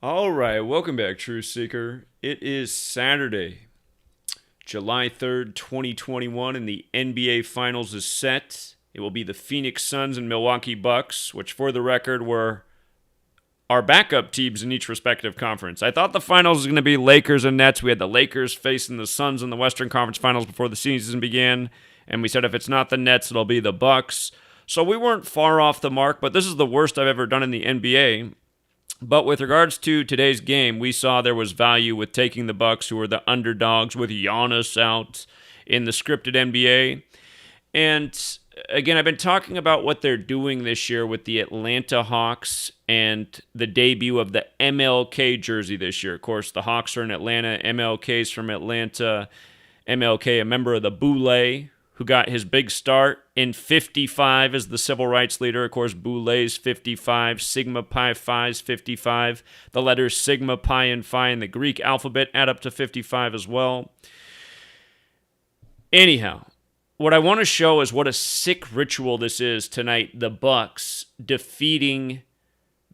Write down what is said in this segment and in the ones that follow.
All right, welcome back, Truth Seeker. It is Saturday, July 3rd, 2021, and the NBA Finals is set. It will be the Phoenix Suns and Milwaukee Bucks, which, for the record, were our backup teams in each respective conference. I thought the finals was going to be Lakers and Nets. We had the Lakers facing the Suns in the Western Conference Finals before the season began, and we said if it's not the Nets, it'll be the Bucks. So we weren't far off the mark, but this is the worst I've ever done in the NBA. But with regards to today's game, we saw there was value with taking the Bucks, who were the underdogs, with Giannis out in the scripted NBA. And again, I've been talking about what they're doing this year with the Atlanta Hawks and the debut of the MLK jersey this year. Of course, the Hawks are in Atlanta, MLK's from Atlanta. MLK, a member of the Boule, who got his big start in 55 as the civil rights leader. Of course, Boule's 55, Sigma Pi Phi's 55. The letters Sigma, Pi, and Phi in the Greek alphabet add up to 55 as well. Anyhow, what I want to show is what a sick ritual this is tonight. The Bucks defeating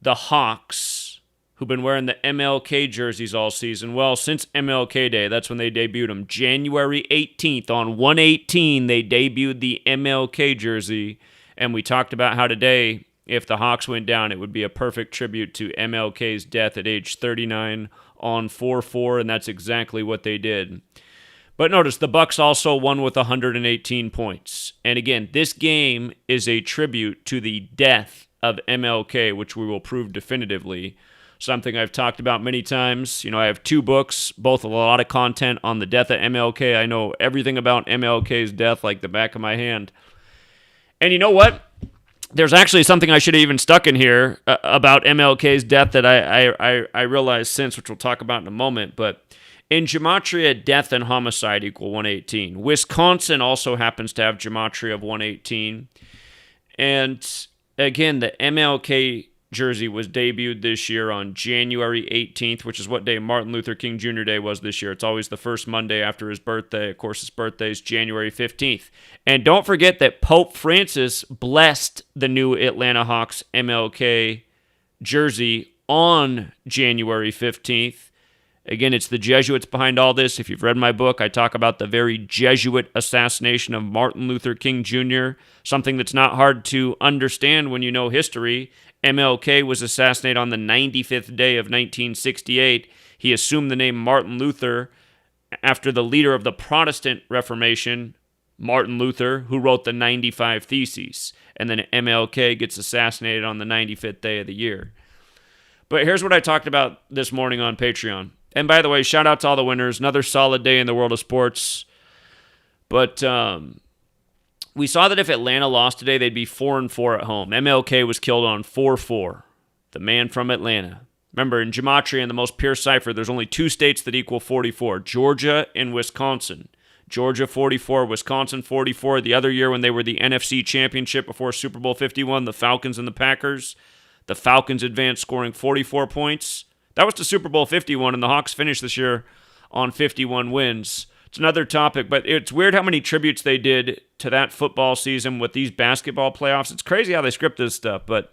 the Hawks, who've been wearing the MLK jerseys all season. Well, since MLK Day, that's when they debuted them. January 18th, on 1/18, they debuted the MLK jersey. And we talked about how today, if the Hawks went down, it would be a perfect tribute to MLK's death at age 39 on 4/4, and that's exactly what they did. But notice, the Bucks also won with 118 points. And again, this game is a tribute to the death of MLK, which we will prove definitively. Something I've talked about many times. You know, I have two books, both a lot of content on the death of MLK. I know everything about MLK's death like the back of my hand. And you know what? There's actually something I should have even stuck in here about MLK's death that I realized since, which we'll talk about in a moment. But in Gematria, death and homicide equal 118. Wisconsin also happens to have Gematria of 118. And again, the MLK jersey was debuted this year on January 18th, which is what day Martin Luther King Jr. Day was this year. It's always the first Monday after his birthday. Of course, his birthday is January 15th. And don't forget that Pope Francis blessed the new Atlanta Hawks MLK jersey on January 15th. Again, it's the Jesuits behind all this. If you've read my book, I talk about the very Jesuit assassination of Martin Luther King Jr., something that's not hard to understand when you know history. MLK was assassinated on the 95th day of 1968. He assumed the name Martin Luther after the leader of the Protestant Reformation, Martin Luther, who wrote the 95 Theses. And then MLK gets assassinated on the 95th day of the year. But here's what I talked about this morning on Patreon. And by the way, shout out to all the winners. Another solid day in the world of sports. But we saw that if Atlanta lost today, they'd be 4-4 at home. MLK was killed on 4/4. The man from Atlanta. Remember, in Gematria, in the most pure cipher, there's only two states that equal 44. Georgia and Wisconsin. Georgia 44, Wisconsin 44. The other year when they were the NFC Championship before Super Bowl 51, the Falcons and the Packers. The Falcons advanced scoring 44 points. That was to Super Bowl 51, and the Hawks finished this year on 51 wins. It's another topic, but it's weird how many tributes they did to that football season with these basketball playoffs. It's crazy how they script this stuff, but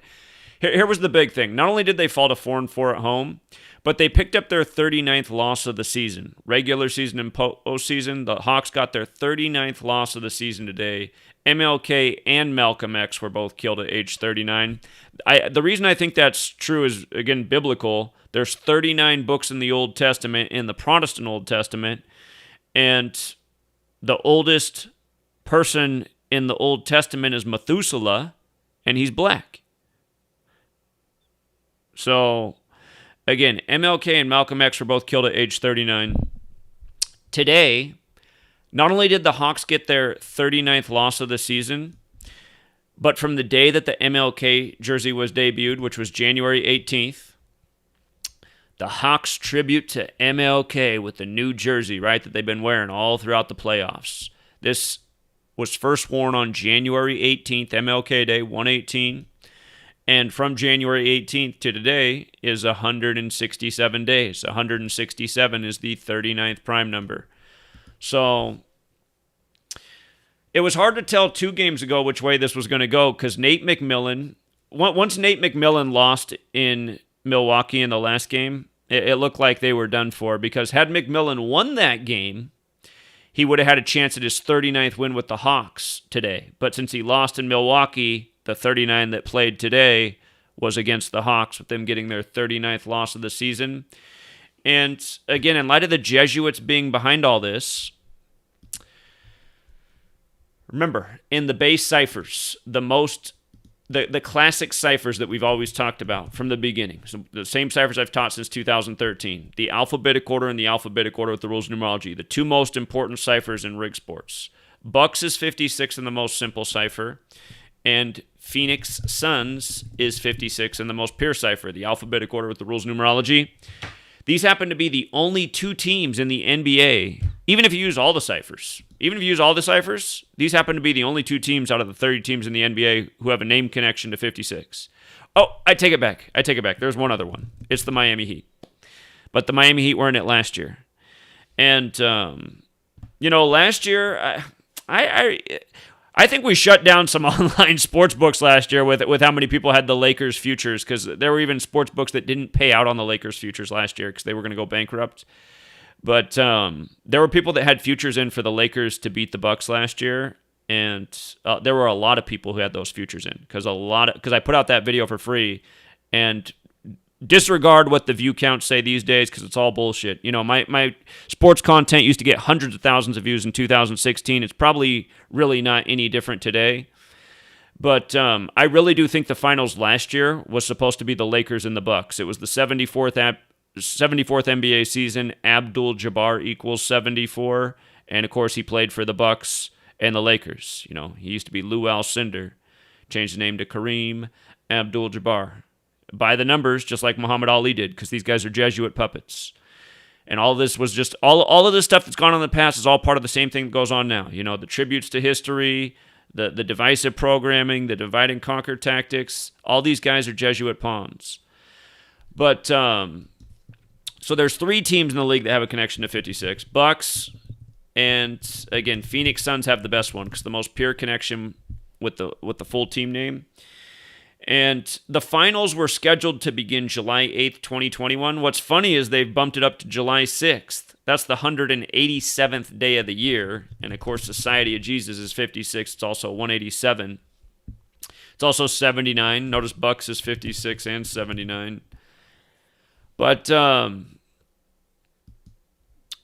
here was the big thing. Not only did they fall to 4-4 at home, but they picked up their 39th loss of the season. Regular season and postseason, the Hawks got their 39th loss of the season today. MLK and Malcolm X were both killed at age 39. The reason I think that's true is, again, biblical. There's 39 books in the Old Testament, in the Protestant Old Testament, and the oldest person in the Old Testament is Methuselah, and he's black. So, again, MLK and Malcolm X were both killed at age 39. Today, not only did the Hawks get their 39th loss of the season, but from the day that the MLK jersey was debuted, which was January 18th, the Hawks tribute to MLK with the new jersey, right, that they've been wearing all throughout the playoffs. This was first worn on January 18th, MLK Day, 118. And from January 18th to today is 167 days. 167 is the 39th prime number. So it was hard to tell 2 games ago which way this was going to go because Nate McMillan, once Nate McMillan lost in Milwaukee in the last game, it looked like they were done for, because had McMillan won that game, he would have had a chance at his 39th win with the Hawks today. But since he lost in Milwaukee, the 39 that played today was against the Hawks, with them getting their 39th loss of the season. And again, in light of the Jesuits being behind all this, remember, in the base ciphers, the classic ciphers that we've always talked about from the beginning, so the same ciphers I've taught since 2013, the alphabetic order and the alphabetic order with the rules of numerology, the two most important ciphers in rig sports. Bucks is 56 in the most simple cipher, and Phoenix Suns is 56 in the most pure cipher, the alphabetic order with the rules of numerology. These happen to be the only two teams in the NBA, even if you use all the ciphers. These happen to be the only two teams out of the 30 teams in the NBA who have a name connection to 56. Oh, I take it back. There's one other one. It's the Miami Heat. But the Miami Heat were in it last year. And, last year, I think we shut down some online sports books last year with how many people had the Lakers futures, because there were even sports books that didn't pay out on the Lakers futures last year because they were going to go bankrupt. But there were people that had futures in for the Lakers to beat the Bucks last year, and there were a lot of people who had those futures in because I put out that video for free. And disregard what the view counts say these days, because it's all bullshit. My sports content used to get hundreds of thousands of views in 2016. It's probably really not any different today. But I really do think the finals last year was supposed to be the Lakers and the Bucks. It was the 74th NBA season. Abdul-Jabbar equals 74. And, of course, he played for the Bucks and the Lakers. He used to be Lou Alcindor. Changed the name to Kareem Abdul-Jabbar. By the numbers, just like Muhammad Ali did, because these guys are Jesuit puppets. And all this was just, all of this stuff that's gone on in the past is all part of the same thing that goes on now. The tributes to history, the divisive programming, the divide and conquer tactics, all these guys are Jesuit pawns. But, so there's three teams in the league that have a connection to 56. Bucks, and again, Phoenix Suns have the best one, because the most pure connection with the full team name. And the finals were scheduled to begin July 8th, 2021. What's funny is they've bumped it up to July 6th. That's the 187th day of the year. And, of course, Society of Jesus is 56. It's also 187. It's also 79. Notice Bucks is 56 and 79. But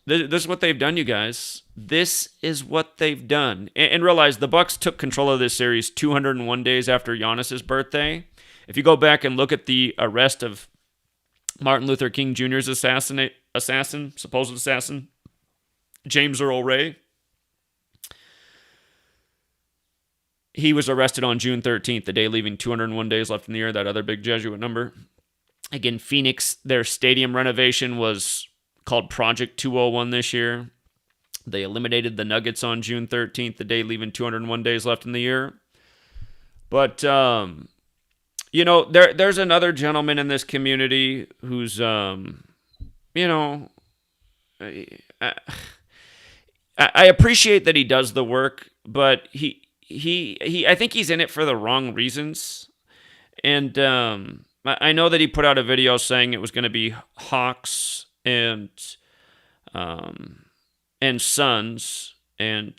this is what they've done, you guys. This is what they've done. And realize the Bucks took control of this series 201 days after Giannis's birthday. If you go back and look at the arrest of Martin Luther King Jr.'s supposed assassin, James Earl Ray, he was arrested on June 13th, the day leaving 201 days left in the year, that other big Jesuit number. Again, Phoenix, their stadium renovation was called Project 201 this year. They eliminated the Nuggets on June 13th, the day leaving 201 days left in the year. There's another gentleman in this community who's, I appreciate that he does the work, but he I think he's in it for the wrong reasons. And I know that he put out a video saying it was going to be Hawks and Suns, and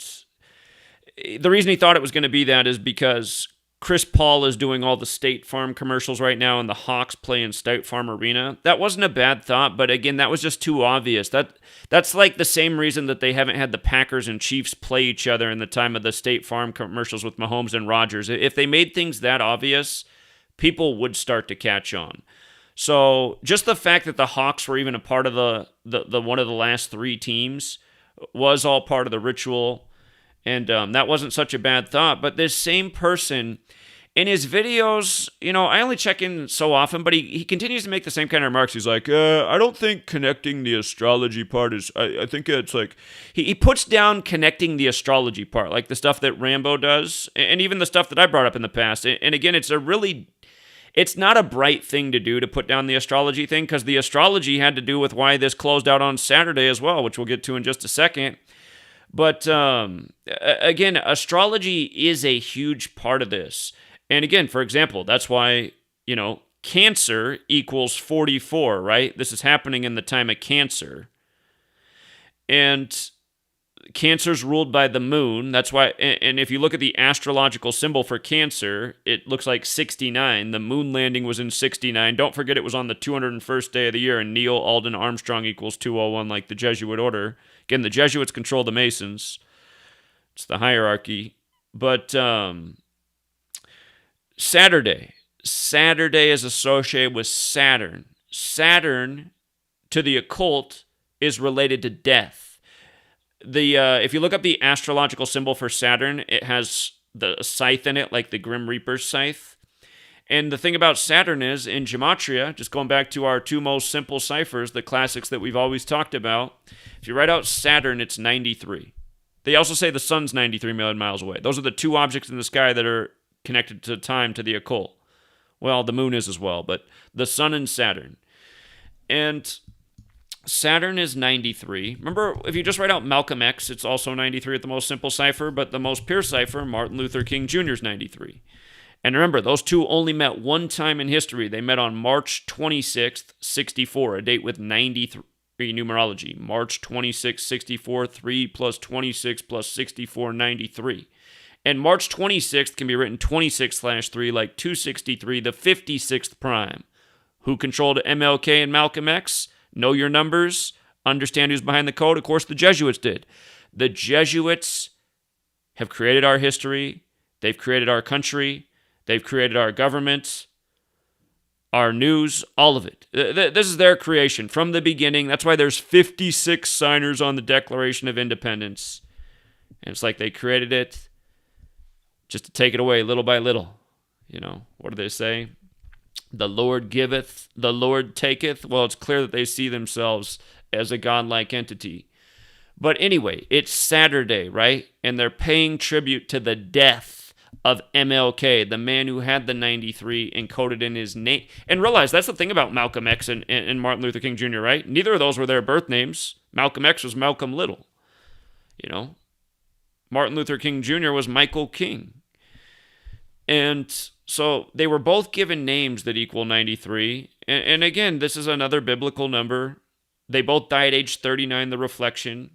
the reason he thought it was going to be that is because Chris Paul is doing all the State Farm commercials right now, and the Hawks play in State Farm Arena. That wasn't a bad thought, but again, that was just too obvious. That's like the same reason that they haven't had the Packers and Chiefs play each other in the time of the State Farm commercials with Mahomes and Rodgers. If they made things that obvious, people would start to catch on. So just the fact that the Hawks were even a part of the one of the last three teams was all part of the ritual, and that wasn't such a bad thought. But this same person, in his videos, I only check in so often, but he continues to make the same kind of remarks. He's like, I don't think connecting the astrology part is, I think it's like, he puts down connecting the astrology part, like the stuff that Rambo does, and even the stuff that I brought up in the past. And again, it's not a bright thing to do to put down the astrology thing, because the astrology had to do with why this closed out on Saturday as well, which we'll get to in just a second. But again, astrology is a huge part of this. And again, for example, that's why, Cancer equals 44, right? This is happening in the time of Cancer. And Cancer's ruled by the moon. That's why, and if you look at the astrological symbol for Cancer, it looks like 69. The moon landing was in 69. Don't forget it was on the 201st day of the year, and Neil Alden Armstrong equals 201, like the Jesuit order. Again, the Jesuits control the Masons. It's the hierarchy. But Saturday is associated with Saturn. Saturn, to the occult, is related to death. If you look up the astrological symbol for Saturn, it has the scythe in it, like the Grim Reaper's scythe. And the thing about Saturn is, in Gematria, just going back to our two most simple ciphers, the classics that we've always talked about, if you write out Saturn, it's 93. They also say the sun's 93 million miles away. Those are the two objects in the sky that are connected to time, to the occult. Well, the moon is as well, but the sun and Saturn. And Saturn is 93. Remember, if you just write out Malcolm X, it's also 93 at the most simple cipher, but the most pure cipher, Martin Luther King Jr. is 93. And remember, those two only met one time in history. They met on March 26th, 64, a date with 93 numerology. March 26th, 64, 3 plus 26 plus 64, 93. And March 26th can be written 26/3 like 263, the 56th prime. Who controlled MLK and Malcolm X? Know your numbers. Understand who's behind the code. Of course, the Jesuits did. The Jesuits have created our history. They've created our country. They've created our government, our news, all of it. This is their creation from the beginning. That's why there's 56 signers on the Declaration of Independence. And it's like they created it just to take it away little by little. You know, what do they say? The Lord giveth, the Lord taketh. Well, it's clear that they see themselves as a godlike entity. But anyway, it's Saturday, right? And they're paying tribute to the death of MLK, the man who had the 93 encoded in his name. And realize that's the thing about Malcolm X and Martin Luther King Jr., right? Neither of those were their birth names. Malcolm X was Malcolm Little. You know, Martin Luther King Jr. was Michael King. And so they were both given names that equal 93. And again, this is another biblical number. They both died age 39, the reflection.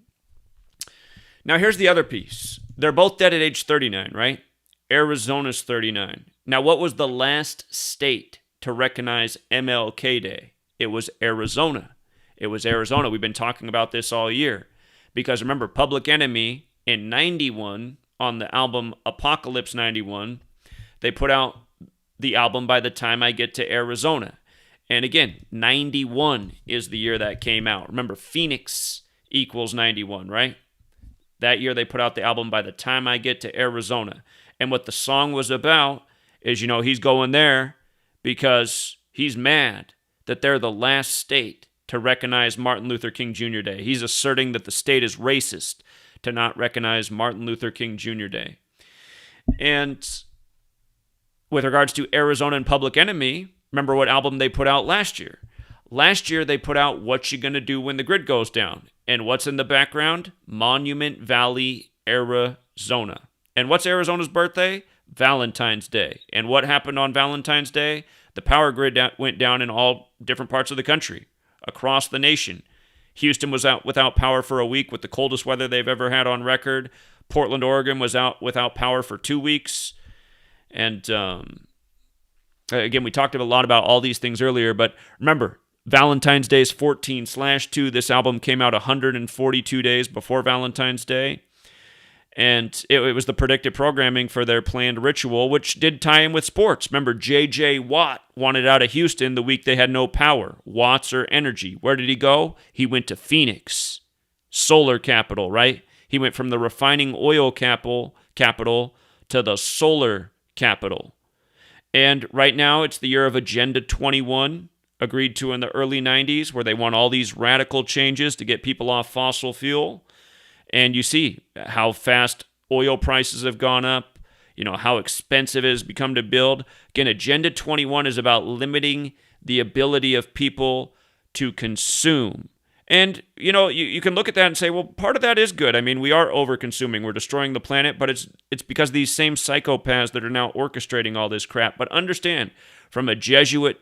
Now, here's the other piece. They're both dead at age 39, right? Arizona's 39. Now, what was the last state to recognize MLK Day? It was Arizona. It was Arizona. We've been talking about this all year. Because remember, Public Enemy in 91, on the album Apocalypse 91, they put out the album By the Time I Get to Arizona. And again, 91 is the year that came out. Remember, Phoenix equals 91, right? That year they put out the album By the Time I Get to Arizona. And what the song was about is, you know, he's going there because he's mad that they're the last state to recognize Martin Luther King Jr. Day. He's asserting that the state is racist to not recognize Martin Luther King Jr. Day. And with regards to Arizona and Public Enemy, remember what album they put out last year? Last year they put out What You Gonna Do When the Grid Goes Down. And what's in the background? Monument Valley, Arizona. And what's Arizona's birthday? Valentine's Day. And what happened on Valentine's Day? The power grid went down in all different parts of the country, across the nation. Houston was out without power for a week with the coldest weather they've ever had on record. Portland, Oregon was out without power for 2 weeks. And again, we talked a lot about all these things earlier, but remember, Valentine's Day is 14/2. This album came out 142 days before Valentine's Day. And it was the predicted programming for their planned ritual, which did tie in with sports. Remember, J.J. Watt wanted out of Houston the week they had no power. Watts or energy. Where did he go? He went to Phoenix. Solar capital, right? He went from the refining oil capital to the solar capital. And right now, it's the year of Agenda 21, agreed to in the early 90s, where they want all these radical changes to get people off fossil fuel. And you see how fast oil prices have gone up, you know, how expensive it has become to build. Again, Agenda 21 is about limiting the ability of people to consume. And, you know, you can look at that and say, well, part of that is good. I mean, we are over-consuming. We're destroying the planet, but it's because of these same psychopaths that are now orchestrating all this crap. But understand, from a Jesuit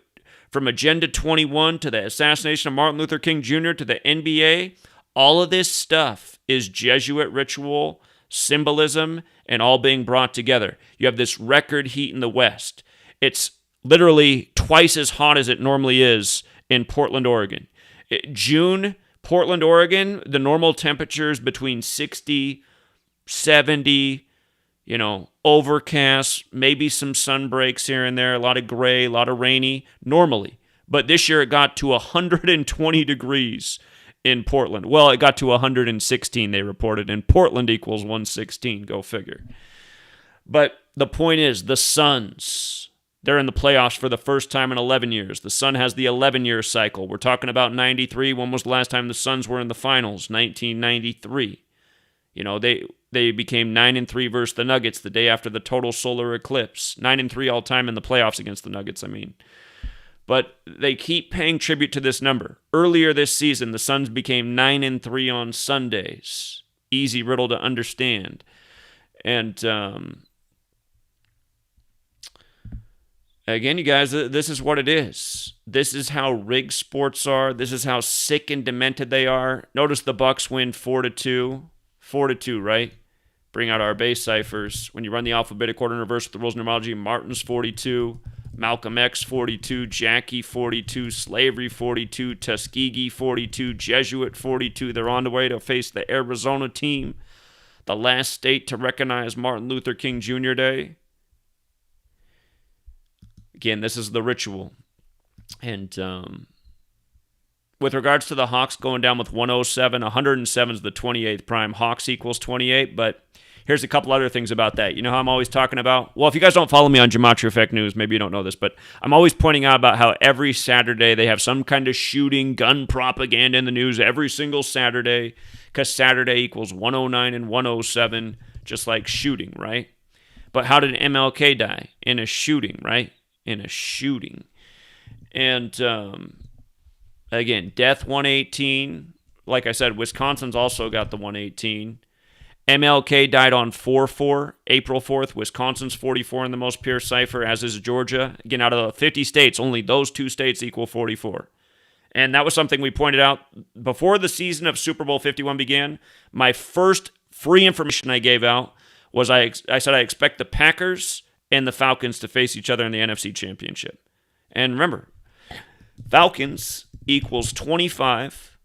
From Agenda 21 to the assassination of Martin Luther King Jr. to the NBA, all of this stuff is Jesuit ritual, symbolism, and all being brought together. You have this record heat in the West. It's literally twice as hot as it normally is in Portland, Oregon. June, Portland, Oregon, the normal temperature is between 60, 70, overcast, maybe some sun breaks here and there, a lot of gray, a lot of rainy, normally. But this year it got to 120 degrees in Portland. Well, it got to 116, they reported, and Portland equals 116, go figure. But the point is, the Suns, they're in the playoffs for the first time in 11 years. The Sun has the 11-year cycle. We're talking about 93. When was the last time the Suns were in the finals? 1993. They became 9-3 versus the Nuggets the day after the total solar eclipse. 9-3 all time in the playoffs against the Nuggets, But they keep paying tribute to this number. Earlier this season, the Suns became 9-3 on Sundays. Easy riddle to understand. And again, you guys, this is what it is. This is how rigged sports are. This is how sick and demented they are. Notice the Bucks win 4-2. 4-2, right? Bring out our base ciphers. When you run the alphabetic order in reverse with the rules of numerology, Martin's 42, Malcolm X 42, Jackie 42, Slavery 42, Tuskegee 42, Jesuit 42. They're on the way to face the Arizona team, the last state to recognize Martin Luther King Jr. Day. Again, this is the ritual. And with regards to the Hawks going down with 107, 107 is the 28th prime. Hawks equals 28, but here's a couple other things about that. You know how I'm always talking about? Well, if you guys don't follow me on GematriaEffectNews, maybe you don't know this, but I'm always pointing out about how every Saturday they have some kind of shooting, gun propaganda in the news every single Saturday, because Saturday equals 109 and 107, just like shooting, right? But how did MLK die? In a shooting, right? In a shooting. And again, death 118. Like I said, Wisconsin's also got the 118. MLK died on 4-4, April 4th. Wisconsin's 44 in the most pure cipher, as is Georgia. Again, out of the 50 states, only those two states equal 44. And that was something we pointed out before the season of Super Bowl 51 began. My first free information I gave out was I said I expect the Packers and the Falcons to face each other in the NFC Championship. And remember, Falcons equals 25,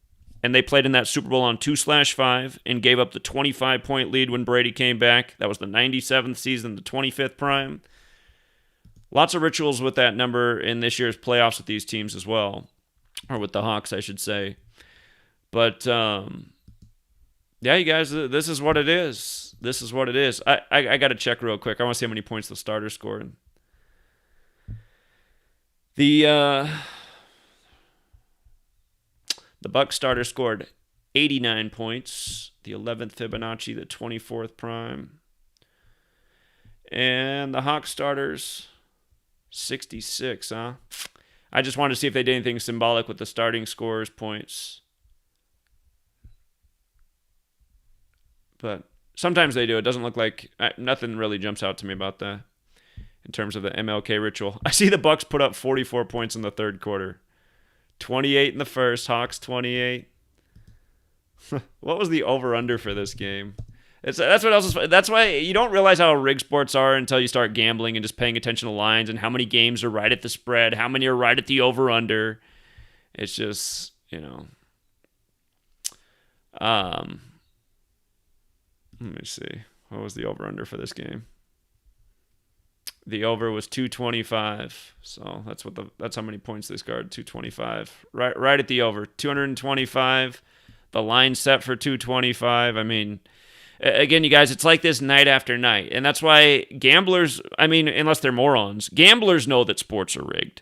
and they played in that Super Bowl on 2/5 and gave up the 25-point lead when Brady came back. That was the 97th season, the 25th prime. Lots of rituals with that number in this year's playoffs with these teams as well, or with the Hawks, I should say. But, yeah, you guys, this is what it is. This is what it is. I got to check real quick. I want to see how many points the starter scored. The Bucks starter scored 89 points, the 11th Fibonacci, the 24th prime. And the Hawks starters, 66, huh? I just wanted to see if they did anything symbolic with the starting scorers' points. But sometimes they do. It doesn't look like... nothing really jumps out to me about that in terms of the MLK ritual. I see the Bucks put up 44 points in the third quarter. 28 in the first, Hawks 28. What was the over-under for this game? That's why you don't realize how rigged sports are until you start gambling and just paying attention to lines and how many games are right at the spread, how many are right at the over-under. It's just, let me see. What was the over-under for this game? The over was 225. So that's how many points they scored. 225. Right at the over. 225. The line set for 225. I mean, again, you guys, it's like this night after night. And that's why gamblers, unless they're morons, gamblers know that sports are rigged.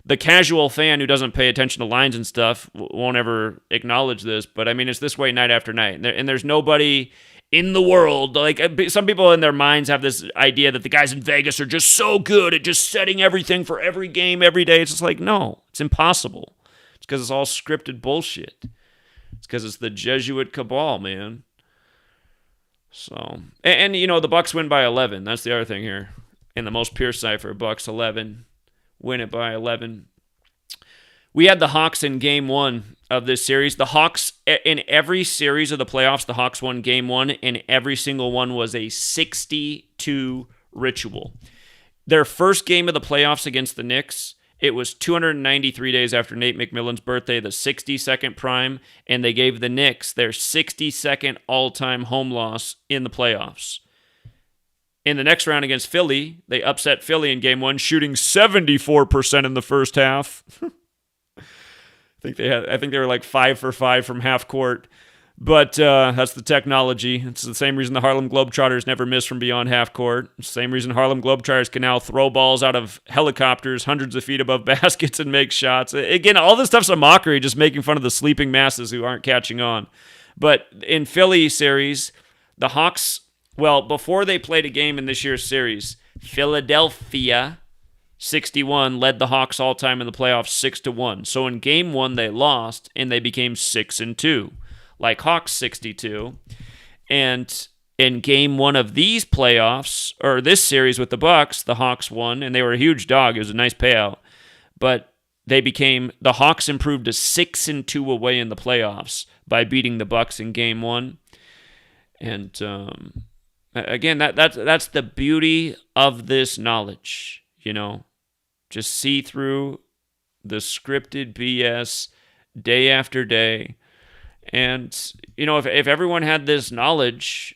The casual fan who doesn't pay attention to lines and stuff won't ever acknowledge this. But, it's this way night after night. And there's nobody in the world, like some people in their minds have this idea that the guys in Vegas are just so good at just setting everything for every game every day. It's just like, no, it's impossible. It's because it's all scripted bullshit. It's because it's the Jesuit cabal, man. So, and the Bucks win by 11. That's the other thing here. In the most pure cipher, Bucks 11, win it by 11. We had the Hawks in game one of this series. The Hawks, in every series of the playoffs, the Hawks won game one, and every single one was a 62 ritual. Their first game of the playoffs against the Knicks, it was 293 days after Nate McMillan's birthday, the 62nd prime, and they gave the Knicks their 62nd all-time home loss in the playoffs. In the next round against Philly, they upset Philly in game one, shooting 74% in the first half. I think they were like 5 for 5 from half court. But that's the technology. It's the same reason the Harlem Globetrotters never miss from beyond half court. It's the same reason Harlem Globetrotters can now throw balls out of helicopters hundreds of feet above baskets and make shots. Again, all this stuff's a mockery, just making fun of the sleeping masses who aren't catching on. But in Philly series, the Hawks, well, before they played a game in this year's series, Philadelphia 61 led the Hawks all time in the playoffs 6-1. So in game one, they lost and they became 6-2. Like Hawks 62. And in game one of these playoffs, or this series with the Bucks, the Hawks won, and they were a huge dog. It was a nice payout. But the Hawks improved to 6-2 away in the playoffs by beating the Bucks in game one. And again, that's the beauty of this knowledge, Just see through the scripted BS day after day. And, if everyone had this knowledge,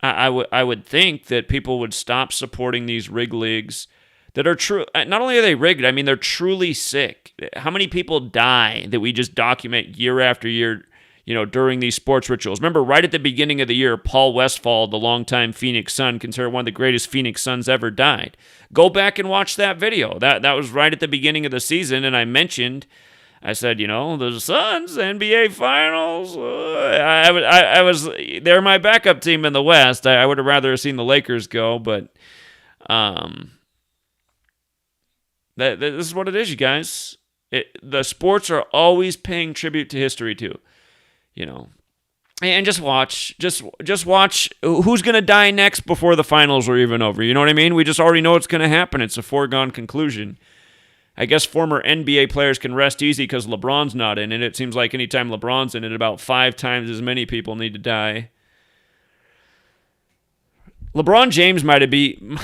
I would think that people would stop supporting these rig leagues that are true. Not only are they rigged, I mean, they're truly sick. How many people die that we just document year after year, during these sports rituals? Remember, right at the beginning of the year, Paul Westphal, the longtime Phoenix Sun, considered one of the greatest Phoenix Suns ever, died. Go back and watch that video. That was right at the beginning of the season, and I said, the Suns, NBA Finals. They're my backup team in the West. I would have rather seen the Lakers go, but this is what it is, you guys. The sports are always paying tribute to history too, And just watch who's going to die next before the finals are even over. You know what I mean? We just already know what's going to happen. It's a foregone conclusion. I guess former NBA players can rest easy because LeBron's not in it. It seems like anytime LeBron's in it, about 5 times as many people need to die. LeBron James might have been,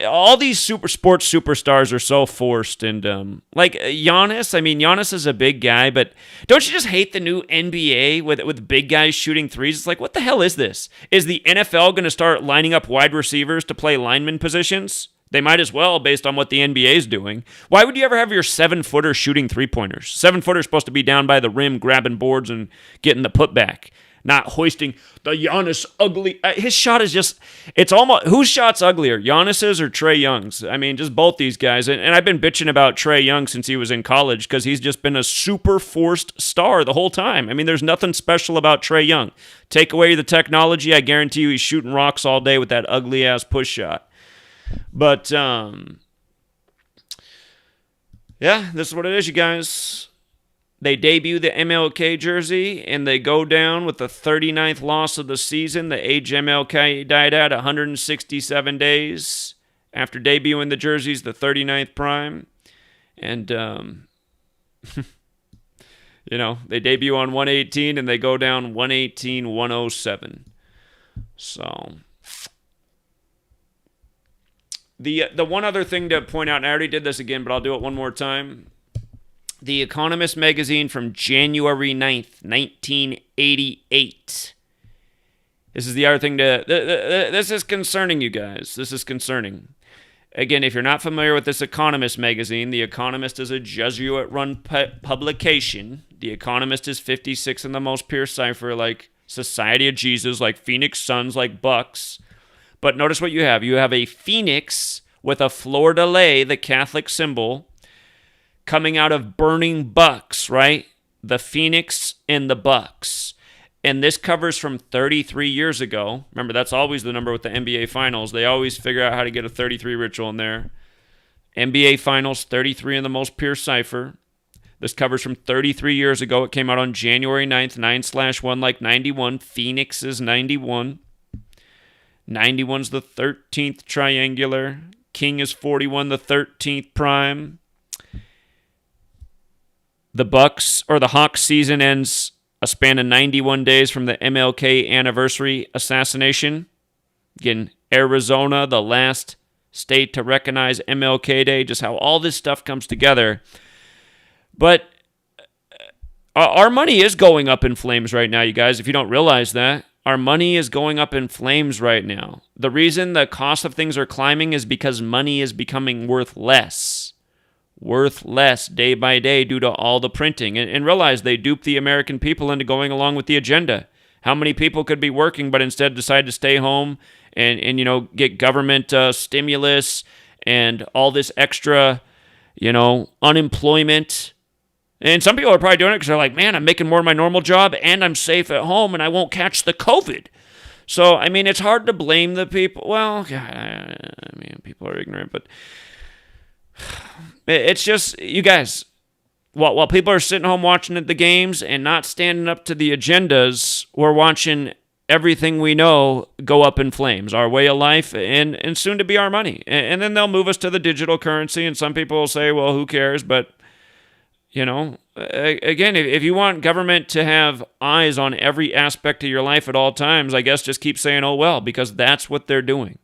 all these super sports superstars are so forced. And like Giannis is a big guy, but don't you just hate the new NBA with big guys shooting threes? It's like, what the hell is this? Is the NFL going to start lining up wide receivers to play lineman positions? They might as well, based on what the NBA is doing. Why would you ever have your 7-footer shooting three-pointers? 7-footer is supposed to be down by the rim, grabbing boards and getting the putback, not hoisting the Giannis ugly. His shot is just, it's almost, whose shot's uglier, Giannis's or Trae Young's? I mean, just both these guys. And I've been bitching about Trae Young since he was in college because he's just been a super forced star the whole time. I mean, there's nothing special about Trae Young. Take away the technology, I guarantee you he's shooting rocks all day with that ugly-ass push shot. But, yeah, this is what it is, you guys. They debut the MLK jersey, and they go down with the 39th loss of the season. The age MLK died at 167 days after debuting the jerseys, the 39th prime. And, they debut on 118, and they go down 118-107. So... The one other thing to point out, and I already did this again, but I'll do it one more time. The Economist magazine from January 9th, 1988. This is the other thing this is concerning, you guys. This is concerning. Again, if you're not familiar with this Economist magazine, The Economist is a Jesuit-run publication. The Economist is 56 in the most pure cipher, like Society of Jesus, like Phoenix Suns, like Bucks. But notice what you have. You have a phoenix with a fleur-de-lis, the Catholic symbol, coming out of burning bucks, right? The phoenix and the bucks. And this covers from 33 years ago. Remember, that's always the number with the NBA Finals. They always figure out how to get a 33 ritual in there. NBA Finals, 33 in the most pure cipher. This covers from 33 years ago. It came out on January 9th, 9/1 like 91. Phoenix is 91. 91's the 13th triangular. King is 41, the 13th prime. The Bucks or the Hawks season ends a span of 91 days from the MLK anniversary assassination. Again, Arizona, the last state to recognize MLK Day, just how all this stuff comes together. But our money is going up in flames right now, you guys, if you don't realize that. Our money is going up in flames right now. The reason the cost of things are climbing is because money is becoming worth less day by day due to all the printing. And realize they duped the American people into going along with the agenda. How many people could be working but instead decide to stay home and get government stimulus and all this extra, unemployment? And some people are probably doing it because they're like, man, I'm making more of my normal job and I'm safe at home and I won't catch the COVID. So, it's hard to blame the people. Well, God, people are ignorant, but it's just, you guys, while people are sitting home watching the games and not standing up to the agendas, we're watching everything we know go up in flames, our way of life and soon to be our money. And then they'll move us to the digital currency, and some people will say, well, who cares? But again, if you want government to have eyes on every aspect of your life at all times, I guess just keep saying, oh, well, because that's what they're doing.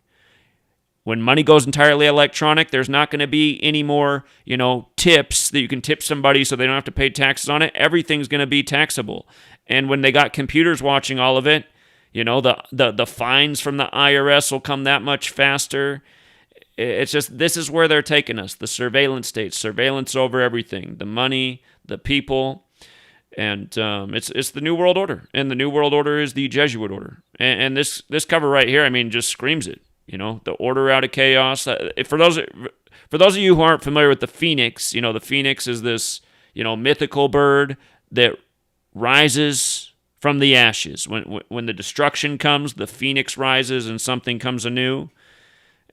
When money goes entirely electronic, there's not going to be any more, tips that you can tip somebody so they don't have to pay taxes on it. Everything's going to be taxable. And when they got computers watching all of it, the fines from the IRS will come that much faster. It's just, this is where they're taking us. The surveillance state, surveillance over everything, the money, the people, and it's the New World Order. And the New World Order is the Jesuit order. And this cover right here, just screams it. The order out of chaos. For those of you who aren't familiar with the phoenix, the phoenix is this, mythical bird that rises from the ashes. When the destruction comes, the phoenix rises and something comes anew.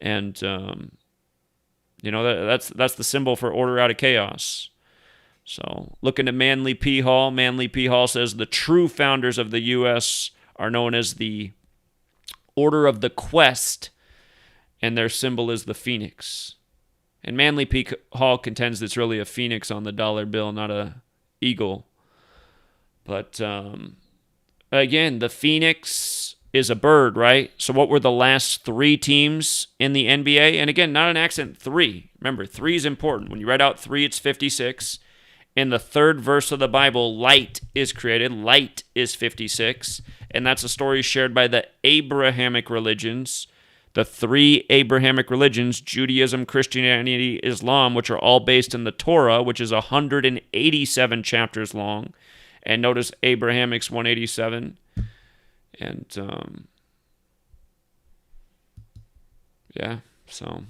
And, that's the symbol for order out of chaos. So looking at Manly P. Hall. Manly P. Hall says the true founders of the U.S. are known as the Order of the Quest, and their symbol is the phoenix. And Manly P. Hall contends it's really a phoenix on the dollar bill, not a eagle. But again, the phoenix is a bird, right? So what were the last three teams in the NBA? And again, not an accident, 3. Remember, 3 is important. When you write out 3, it's 56. In the third verse of the Bible, light is created. Light is 56. And that's a story shared by the Abrahamic religions. The 3 Abrahamic religions, Judaism, Christianity, Islam, which are all based in the Torah, which is 187 chapters long. And notice Abrahamic's 187. And, so,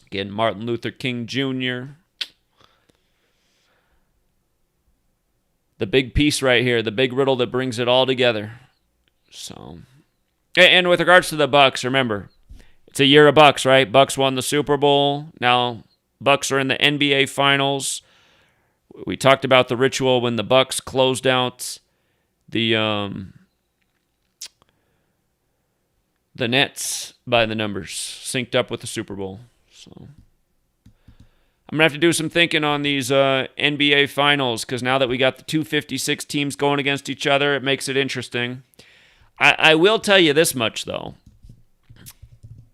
again, Martin Luther King Jr., the big piece right here, the big riddle that brings it all together. So, and with regards to the Bucks, remember, it's a year of Bucks, right? Bucks won the Super Bowl. Now, Bucks are in the NBA Finals. We talked about the ritual when the Bucks closed out the Nets by the numbers, synced up with the Super Bowl. So I'm going to have to do some thinking on these NBA Finals, because now that we got the 256 teams going against each other, it makes it interesting. I will tell you this much, though.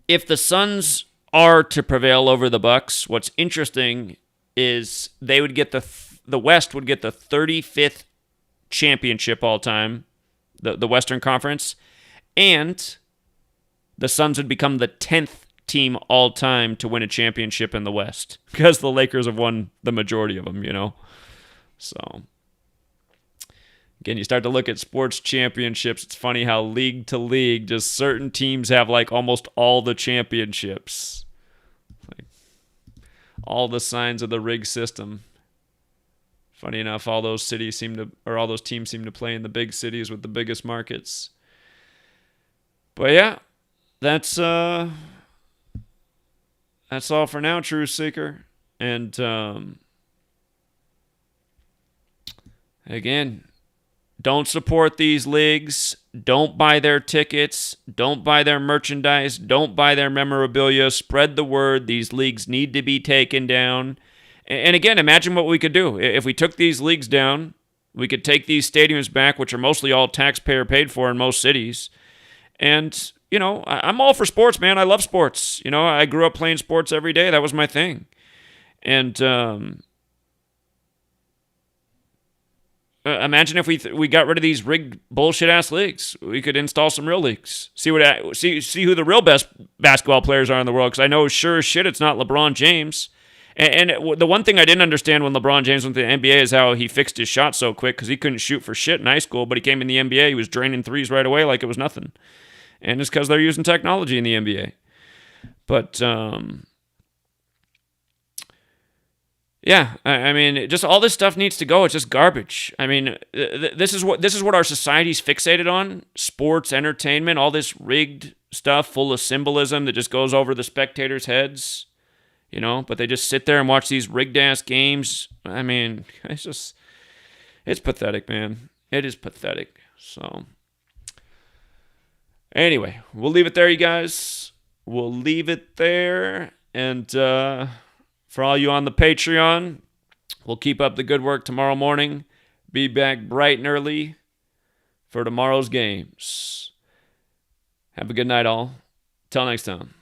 If the Suns are to prevail over the Bucks, what's interesting is they would get the West would get the 35th championship all time, the Western Conference, and the Suns would become the 10th team all time to win a championship in the West, because the Lakers have won the majority of them, So, again, you start to look at sports championships. It's funny how league to league, just certain teams have like almost all the championships. Like all the signs of the rig system. Funny enough, all those teams seem to play in the big cities with the biggest markets. But yeah, that's all for now, Truth Seeker. And again, don't support these leagues. Don't buy their tickets. Don't buy their merchandise. Don't buy their memorabilia. Spread the word. These leagues need to be taken down. And again, imagine what we could do. If we took these leagues down, we could take these stadiums back, which are mostly all taxpayer paid for in most cities. And, I'm all for sports, man. I love sports. I grew up playing sports every day. That was my thing. And imagine if we got rid of these rigged bullshit ass leagues. We could install some real leagues. See who the real best basketball players are in the world. Because I know sure as shit it's not LeBron James. And the one thing I didn't understand when LeBron James went to the NBA is how he fixed his shot so quick, because he couldn't shoot for shit in high school, but he came in the NBA, he was draining threes right away like it was nothing. And it's because they're using technology in the NBA. But yeah, I mean, just all this stuff needs to go. It's just garbage. I mean, this is what our society's fixated on: sports, entertainment, all this rigged stuff full of symbolism that just goes over the spectators' heads. But they just sit there and watch these rigged-ass games. I mean, it's pathetic, man. It is pathetic. So, anyway, we'll leave it there, you guys. We'll leave it there. And for all you on the Patreon, we'll keep up the good work tomorrow morning. Be back bright and early for tomorrow's games. Have a good night, all. Till next time.